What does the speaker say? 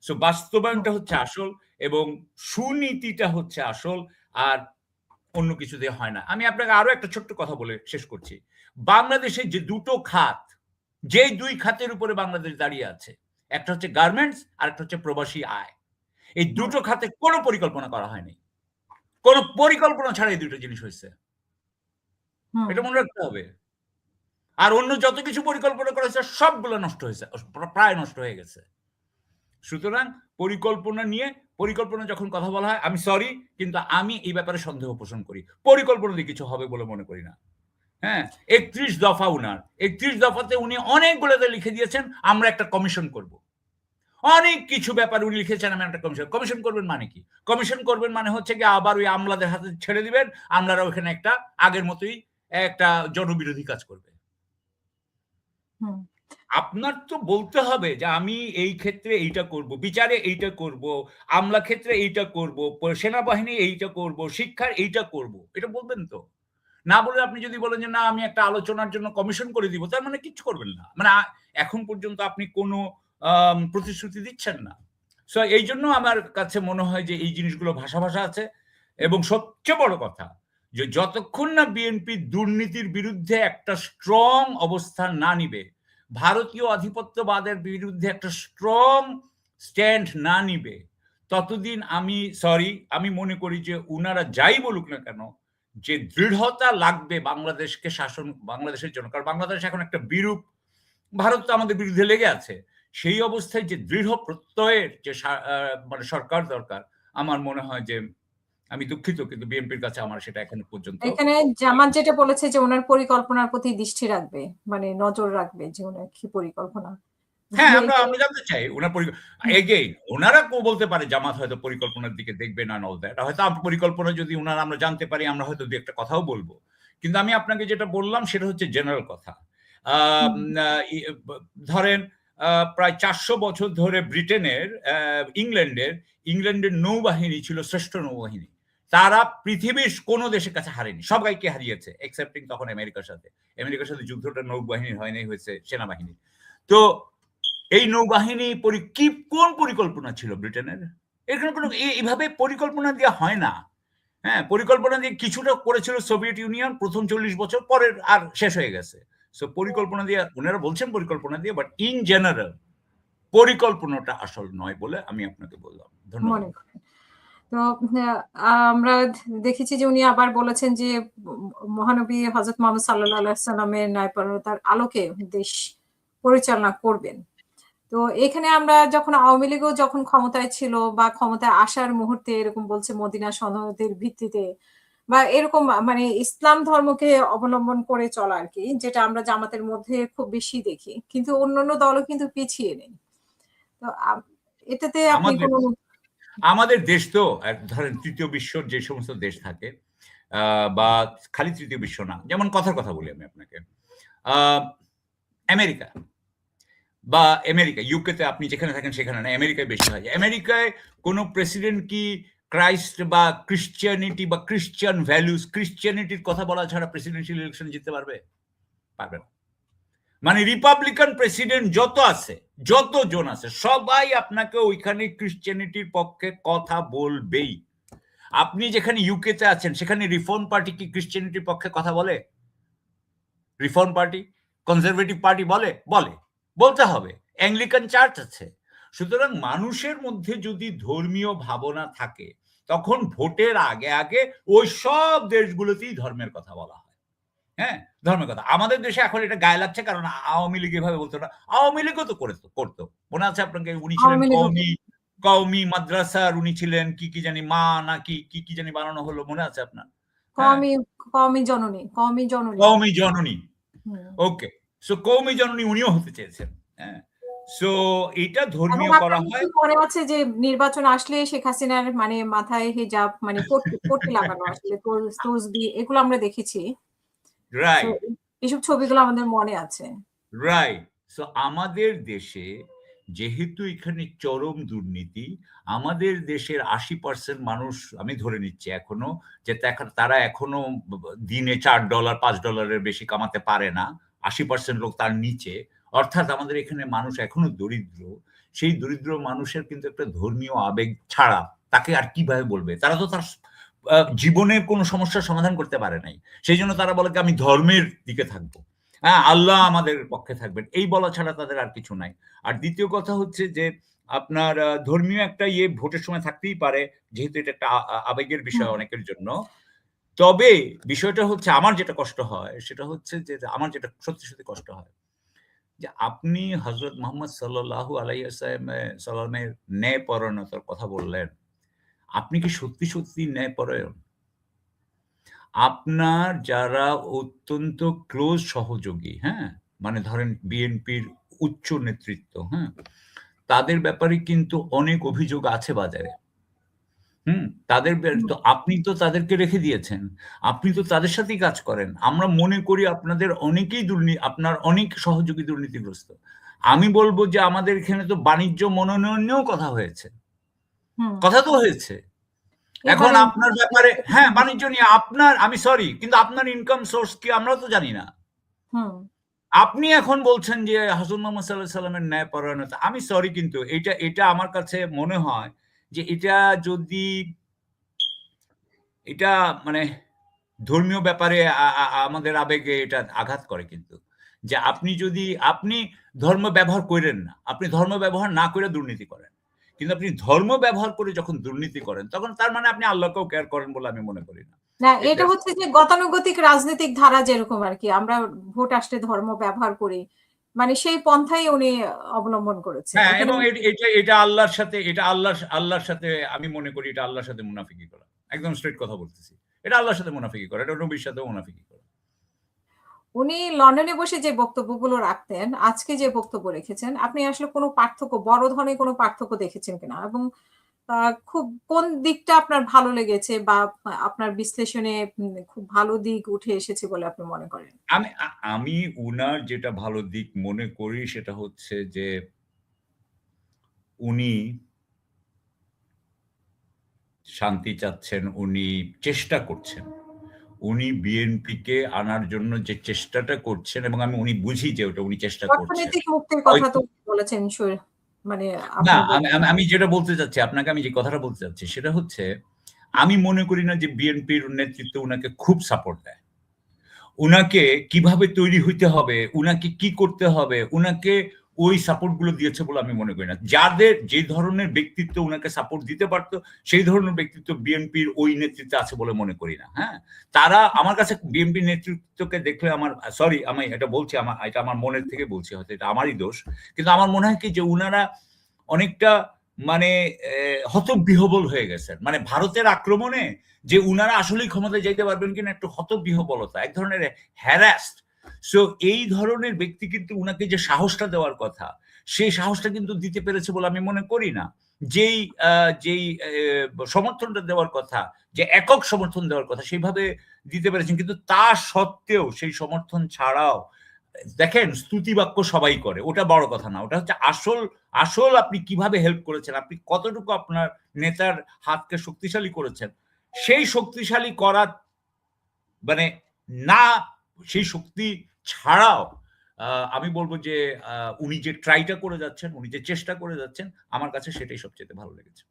So বাস্তবায়নটা হচ্ছে আসল এবং সুনীতিটা হচ্ছে আসল, আর অন্য কিছু দিয়ে হয় না। আমি আপনাকে আরো একটা ছোট্ট কথা বলে শেষ করছি। বাংলাদেশে যে দুটো খাত, যেই দুই খাতের উপরে বাংলাদেশ দাঁড়িয়ে আছে, একটা হচ্ছে গার্মেন্টস আর একটা হচ্ছে প্রবাসী আয়। এই দুটো খাতে কোনো পরিকল্পনা করা হয়নি। কোনো পরিকল্পনা ছাড়া এই দুটো জিনিস হয়েছে। এটা মনে রাখতে হবে। আর অন্য যত কিছু পরিকল্পনা করা হয়েছে সবগুলো নষ্ট হয়েছে, প্রায় নষ্ট হয়ে গেছে। সুতরাং পরিকল্পনা নিয়ে, পরিকল্পনা যখন কথা বলা হয়, আমি সরি কিন্তু আমি এই ব্যাপারে সন্দেহ পোষণ করি। পরিকল্পনা দিয়ে কিছু হবে বলে মনে করি না। হ্যাঁ, ৩১ দফা উনার। ৩১ দফাতে উনি অনেকগুলোতে লিখে দিয়েছেন আমরা একটা কমিশন করব। অনেক কিছু ব্যাপার উনি লিখেছেন আমি একটা কমিশন করবেন মানে কি? কমিশন করবেন মানে হচ্ছে গিয়ে আবার ওই আমলাদের হাতে ছেড়ে দিবেন, আমলারা ওখানে একটা আগের মতোই একটা জনবিরোধী কাজ করবে। আপনার তো বলতে হবে যে আমি এই ক্ষেত্রে এইটা করব, বিচারে এইটা করব, আমলা ক্ষেত্রে এইটা করব, সেনাবাহিনী এইটা করব, শিক্ষার এইটা করব। এটা বলবেন তো? না বলে আপনি যদি বলেন যে না আমি একটা আলোচনার জন্য কমিশন করে দিব, তার মানে কিচ্ছু করবেন না। মানে এখন পর্যন্ত আপনি কোনো প্রতিশ্রুতি দিচ্ছেন না। সো এইজন্য আমার কাছে মনে হয় যে এই জিনিসগুলো ভাষা আছে এবং সবচেয়ে বড় কথা যে যতক্ষণ না বিএনপি দুর্নীতির বিরুদ্ধে একটা স্ট্রং অবস্থান না নিবে, ভারতীয় আধিপত্যবাদের বিরুদ্ধে একটা স্ট্রং স্ট্যান্ড না নিবে, ততদিন আমি মনে করি যে উনারা যাই বলুক না কেন, যে দৃঢ়তা লাগবে বাংলাদেশের জন্য, কারণ বাংলাদেশ এখন একটা বিরূপ, ভারত তো আমাদের বিরুদ্ধে লেগে আছে, সেই অবস্থায় যে দৃঢ় প্রত্যয়ের যে মানে সরকার দরকার, আমার মনে হয় যে আমি দুঃখিত কিন্তু বিএনপির কাছে আমার সেটা এখন পর্যন্ত। এখানে জামাত যেটা বলেছে যে ওনার পরিকল্পনার প্রতি দৃষ্টি রাখবে, মানে নজর রাখবে যে ওনার কি পরিকল্পনা। হ্যাঁ, আমরা জানতে চাই ওনার এগেইন ওনারা বলতে পারে জামাত হয়তো পরিকল্পনার দিকে দেখবে না, নল দ্যাট হয়তো পরিকল্পনা যদি ওনারা আমরা জানতে পারি, আমরা হয়তো দু একটা কথাও বলবো। কিন্তু আমি আপনাকে যেটা বললাম সেটা হচ্ছে জেনারেল কথা। ধরেন প্রায় 400 বছর ধরে ব্রিটেনের ইংল্যান্ডের নৌবাহিনী ছিল শ্রেষ্ঠ নৌবাহিনী। তারা পৃথিবীর কোন দেশের কাছে হারেনি, সবাইকে হারিয়েছে এক্সেপ্টিং তখন আমেরিকার সাথে যুদ্ধটা নৌবাহিনীর হয়নি, হয়েছে সেনাবাহিনী। তো এই নৌবাহিনী কোন পরিকল্পনা ছিল ব্রিটেনের? এখানে কোনো এইভাবে পরিকল্পনা দেওয়া হয় না। হ্যাঁ, পরিকল্পনা দিয়ে কিছুটা করেছিল সোভিয়েত ইউনিয়ন প্রথম 40 বছর, পরের আর শেষ হয়ে গেছে। সো পরিকল্পনা দিয়ে ওনারা বলছেন পরিকল্পনা দিয়ে, বাট ইন জেনারেল পরিকল্পনাটা আসল নয় বলে আমি আপনাকে বললাম। ধন্যবাদ। তো আমরা দেখেছি যে উনি আবার বলেছেন যে মহানবী হযরত মুহাম্মদ সাল্লাল্লাহু আলাইহি সাল্লামের ন্যায়পরায়ণতার আলোকে দেশ পরিচালনা করবেন। তো এখানে আমরা যখন আওয়ামী লীগও যখন ক্ষমতায় ছিল বা ক্ষমতায় আসার মুহূর্তে এরকম বলছে মদিনা সনদের ভিত্তিতে বা এরকম মানে ইসলাম ধর্মকে অবলম্বন করে চলা আর কি, যেটা আমরা জামাতের মধ্যে খুব বেশি দেখি, কিন্তু অন্যান্য দলও কিন্তু পিছিয়ে নেই। তো এটাতে আপনি আমাদের দেশ তো ধরেন তৃতীয় বিশ্বর যে সমস্ত দেশ থাকে, বা খালি তৃতীয় বিশ্ব না, যেমন কথার কথা বলি আমি আপনাকে, আমেরিকা ইউকেতে আপনি যেখানে থাকেন সেখানে না, আমেরিকায় বেশি হয়। আমেরিকায় কোনো প্রেসিডেন্ট কি ক্রাইস্ট বা ক্রিশ্চিয়ানিটি বা ক্রিশ্চিয়ান ভ্যালুস, ক্রিশ্চিয়ানিটির কথা বলা ছাড়া প্রেসিডেন্সিয়াল ইলেকশন জিততে পারবে না। মানে রিপাবলিকান প্রেসিডেন্ট যতজন আছে সবাই আপনাকে ওইখানে ক্রিশ্চিয়ানিটির পক্ষে কথা বলবেই। আপনি যেখানে ইউকেতে আছেন সেখানে রিফর্ম পার্টি কি ক্রিশ্চিয়ানিটির পক্ষে কথা বলে? রিফর্ম পার্টি, কনজারভেটিভ পার্টি বলতে হবে। অ্যাংলিকান চার্চ আছে। সুতরাং মানুষের মধ্যে যদি ধর্মীয় ভাবনা থাকে তখন ভোটের আগে ওই সব দেশগুলোতেই ধর্মের কথা বলা হয়। হ্যাঁ, ধর্মের কথা। আমাদের দেশে এখন এটা গায়ে লাগছে কারণ আওয়ামী লীগ এভাবে বলতো না। আওয়ামী লীগও তো করতো। মনে আছে আপনাকে? উনি ছিলেন কওমি মাদ্রাসার, উনি ছিলেন কি জানি মা নাকি কি জানি বানানো হলো, মনে আছে আপনার? কওমি জননী। ওকে, সো কওমি জননী উনিও হতে চেয়েছেন। হ্যাঁ, সো এটা ধর্মীয় করা হয়। মনে আছে যে নির্বাচন আসলে শেখ হাসিনার মানে মাথায় হিজাব মানে পট্টি লাগানো, আসলে তসবি এগুলো আমরা দেখেছি। রাইট, এইসব ছবিগুলো আমাদের মনে আছে। রাইট। সো আমাদের দেশে যেহেতু এখানে চরম দুর্নীতি, আমাদের দেশের 80% মানুষ আমি ধরে নিচ্ছি এখনো যে তারা এখনো দিনে $4 $5 বেশি কামাতে পারে না। 80% লোক তার নিচে। অর্থাৎ আমাদের এখানে মানুষ এখনো দরিদ্র। সেই দরিদ্র মানুষের কিন্তু একটা ধর্মীয় আবেগ ছাড়া তাকে আর কিভাবে বলবে? তারা তো তার জীবনের কোনো সমস্যার সমাধান করতে পারে নাই। সেই জন্য তারা বলে আমি ধর্মের দিকে থাকবো। হ্যাঁ, আল্লাহ আমাদের পক্ষে থাকবেন। এই বলা ছাড়া তাদের আর কিছু নাই। আর দ্বিতীয় কথা হচ্ছে যে আপনার ধর্মীয় একটা ভোটের সময় থাকতেই পারে, যেহেতু এটা একটা আবেগের বিষয় অনেকের জন্য। তবে বিষয়টা হচ্ছে আমার যেটা কষ্ট হয় সেটা হচ্ছে যে আমার যেটা সত্যি, সত্যি কষ্ট হয় যে আপনি হযরত মুহাম্মদ সাল্লাল্লাহু আলাইহি সাল্লামের ন্যায়পরায়ণতার কথা বললেন। আপনি কি সত্যি, সত্যি ন্যায়পরায়ণ? আপনার যারা অত্যন্ত ক্লোজ সহযোগী, হ্যাঁ? মানে ধরেন বিএনপির উচ্চ নেতৃত্ব, হ্যাঁ? তাদের ব্যাপারে কিন্তু অনেক অভিযোগ আছে বাজারে। তাদের তো আপনি তো তাদেরকে রেখে দিয়েছেন। আপনি তো তাদের সাথেই কাজ করেন। আমরা মনে করি আপনাদের অনেকেই আপনার অনেক সহযোগী দুর্নীতিগ্রস্ত। আমি বলব যে আমাদের এখানে তো বাণিজ্য মনোনয়ন নিয়েও কথা হয়েছে। কথা তো হয়েছে। এখন আপনার ব্যাপারে হ্যাঁ, বাণিজ্য নিয়ে আমি সরি কিন্তু আপনার ইনকাম সোর্স কি আমরাও তো জানি না। আপনি এখন বলছেন যে হযরত মুহাম্মদ সাল্লাল্লাহু আলাইহি সাল্লামের ন্যায়পরায়ণতা। আমি সরি কিন্তু এটা আমার কাছে মনে হয় যে এটা যদি এটা মানে ধর্মীয় ব্যাপারে আমাদের আবেগে এটা আঘাত করে কিন্তু। যে আপনি ধর্ম ব্যবহার কইরেন না। আপনি ধর্ম ব্যবহার না করে দুর্নীতি করেন। কিন্তু আপনি ধর্ম ব্যবহার করে যখন দুর্নীতি করেন, তখন তার মানে আপনি আল্লাহকেও কেয়ার করেন বলে আমি মনে করি না। না, এটা হচ্ছে যে গতানুগতিক রাজনৈতিক ধারা যেরকম আরকি আমরা ভোট আসলে ধর্ম ব্যবহার করি। মানে সেই পন্থাই উনি অবলম্বন করেছেন। হ্যাঁ, এবং এটা আল্লাহর সাথে আমি মনে করি এটা আল্লাহর সাথে মুনাফিকি করা। একদম স্ট্রেইট কথা বলতেছি। এটা আল্লাহর সাথে মুনাফিকি করা। এটা নবীর সাথেও মুনাফিকি করা। উনি লন্ডনে বসে যে বক্তব্যগুলো রাখতেন, আজকে যে বক্তব্য রেখেছেন, আপনি আসলে কোনো পার্থক্য, বড় ধরনের কোনো পার্থক্য দেখেছেন কিনা? এবং খুব কোন দিকটা আপনার ভালো লেগেছে বা আপনার বিশ্লেষণে খুব ভালো দিক উঠে এসেছে বলে আপনি মনে করেন? আমি উনার যেটা ভালো দিক মনে করি সেটা হচ্ছে যে উনি শান্তি চাচ্ছেন, উনি চেষ্টা করছেন। উনি বিএনপিকে আনার জন্য যে চেষ্টাটা করছেন এবং উনি বুঝি যে ওটা উনি চেষ্টা করছেন। অর্থনৈতিক মুক্তির কথা তো বলেছেন মানে না, আপনি আমি যেটা বলতে চাচ্ছি, আপনাকে আমি যে কথাটা বলতে চাচ্ছি সেটা হচ্ছে, আমি মনে করি না যে বিএনপির নেতৃত্ব উনাকে খুব সাপোর্ট দেয়। উনাকে কিভাবে তৈরি হইতে হবে, উনাকে কি করতে হবে, উনাকে ওই সাপোর্ট গুলো দিয়েছে বলে আমি মনে করি না। যে ধরনের ব্যক্তিত্ব উনাকে সাপোর্ট দিতে পারত, সেই ধরনের ব্যক্তিত্ব বিএনপির ওই নেতৃত্বে আছে বলে মনে করি না। হ্যাঁ? তারা আমার কাছে বিএনপি নেতৃত্বকে দেখলে সরি আমি এটা বলছি, এটা আমার মনের থেকে বলছি, হয়তো এটা আমারই দোষ। কিন্তু আমার মনে হয় কি যে উনারা অনেকটা মানে হতবিহ্বল হয়ে গেছেন। মানে ভারতের আক্রমণে যে উনারা আসলেই ক্ষমতায় যাইতে পারবেন কিনা একটু হতবিহ্বলতা, এক ধরনের হ্যারাসড। সো এই ধরনের ব্যক্তি কিন্তু উনাকে যে সাহসটা দেওয়ার কথা, সেই সাহসটা কিন্তু দিতে পেরেছে বলে আমি মনে করি না। যেই সমর্থনটা দেওয়ার কথা, যে একক সমর্থন দেওয়ার কথা সেইভাবে দিতে পেরেছেন। কিন্তু তা সত্ত্বেও সেই সমর্থন ছাড়াও দেখেন স্তুতি বাক্য সবাই করে, ওটা বড় কথা না। ওটা হচ্ছে আসল আপনি কিভাবে হেল্প করেছেন, আপনি কতটুকু আপনার নেতার হাতকে শক্তিশালী করেছেন, সেই শক্তিশালী করা মানে না, সেই শক্তি ছাড়াও আমি বলব যে উনি যে ট্রাইটা করে যাচ্ছেন, উনি যে চেষ্টা করে যাচ্ছেন, আমার কাছে সেটাই সবচেয়ে ভালো লেগেছে।